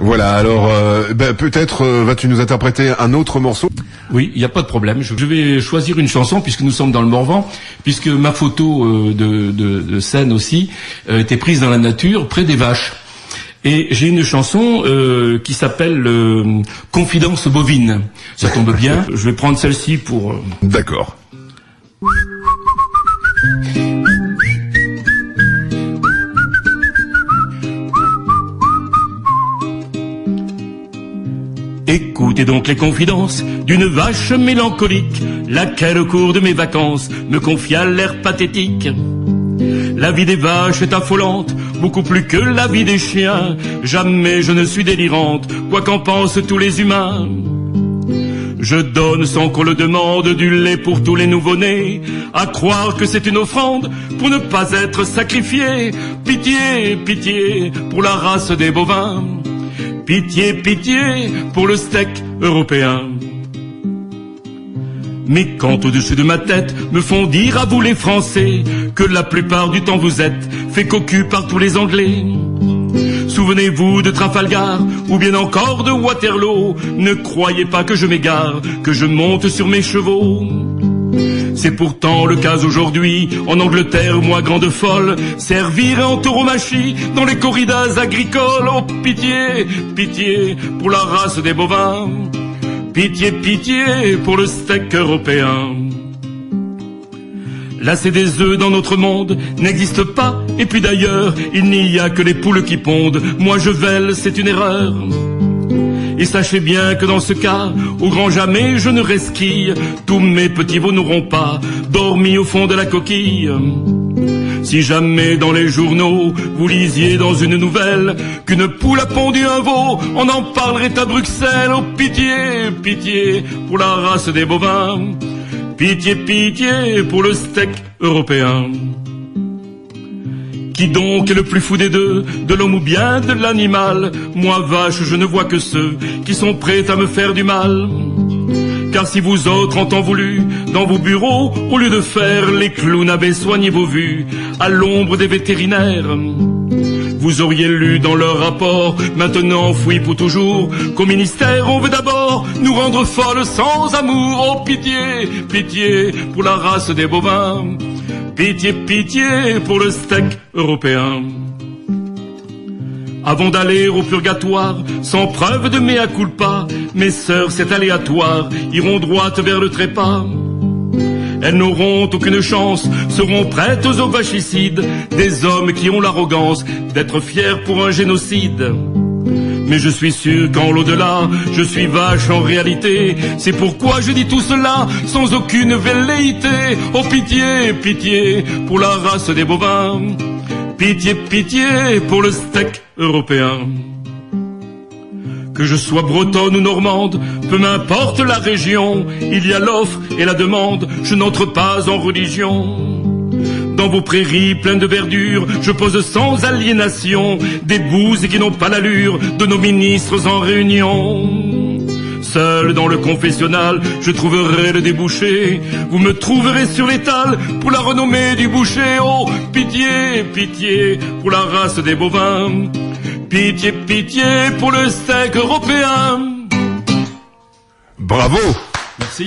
Voilà, alors peut-être vas-tu nous interpréter un autre morceau? Oui, il n'y a pas de problème. Je vais choisir une chanson puisque nous sommes dans le Morvan, puisque ma photo de scène aussi était prise dans la nature, près des vaches. Et j'ai une chanson qui s'appelle Confidence bovine. Ça tombe bien. Je vais prendre celle-ci pour... D'accord. Écoutez donc les confidences d'une vache mélancolique, laquelle au cours de mes vacances me confia l'air pathétique. La vie des vaches est affolante, beaucoup plus que la vie des chiens. Jamais je ne suis délirante, quoi qu'en pensent tous les humains. Je donne sans qu'on le demande du lait pour tous les nouveau-nés, à croire que c'est une offrande pour ne pas être sacrifié. Pitié, pitié pour la race des bovins. Pitié, pitié pour le steak européen. Mais quand au-dessus de ma tête me font dire à vous les Français que la plupart du temps vous êtes fait cocu par tous les Anglais. Souvenez-vous de Trafalgar ou bien encore de Waterloo. Ne croyez pas que je m'égare, que je monte sur mes chevaux. C'est pourtant le cas aujourd'hui, en Angleterre, moi grande folle, servir en tauromachie dans les corridas agricoles. Oh pitié, pitié pour la race des bovins. Pitié, pitié pour le steak européen. Lassé des œufs dans notre monde n'existe pas, et puis d'ailleurs, il n'y a que les poules qui pondent. Moi je vèle, c'est une erreur. Et sachez bien que dans ce cas, au grand jamais je ne resquille. Tous mes petits veaux n'auront pas dormi au fond de la coquille. Si jamais dans les journaux vous lisiez dans une nouvelle qu'une poule a pondu un veau, on en parlerait à Bruxelles. Oh pitié, pitié pour la race des bovins. Pitié, pitié pour le steak européen. Qui donc est le plus fou des deux, de l'homme ou bien de l'animal? Moi vache, je ne vois que ceux qui sont prêts à me faire du mal. Car si vous autres, en temps voulu, dans vos bureaux, au lieu de faire les clowns, avez soigné vos vues à l'ombre des vétérinaires, vous auriez lu dans leur rapport, maintenant enfoui pour toujours, qu'au ministère on veut d'abord nous rendre folles sans amour. Oh pitié, pitié pour la race des bovins. Pitié, pitié pour le steak européen. Avant d'aller au purgatoire, sans preuve de mea culpa, mes sœurs, c'est aléatoire, iront droite vers le trépas. Elles n'auront aucune chance, seront prêtes aux vachicides, des hommes qui ont l'arrogance d'être fiers pour un génocide. Mais je suis sûr qu'en l'au-delà, je suis vache en réalité. C'est pourquoi je dis tout cela sans aucune velléité. Oh pitié, pitié pour la race des bovins. Pitié, pitié pour le steak européen. Que je sois bretonne ou normande, peu m'importe la région, il y a l'offre et la demande, je n'entre pas en religion. Dans vos prairies pleines de verdure, je pose sans aliénation des bouses qui n'ont pas l'allure de nos ministres en réunion. Seul dans le confessionnal, je trouverai le débouché. Vous me trouverez sur l'étal pour la renommée du boucher. Oh, pitié, pitié pour la race des bovins. Pitié, pitié pour le steak européen. Bravo. Merci.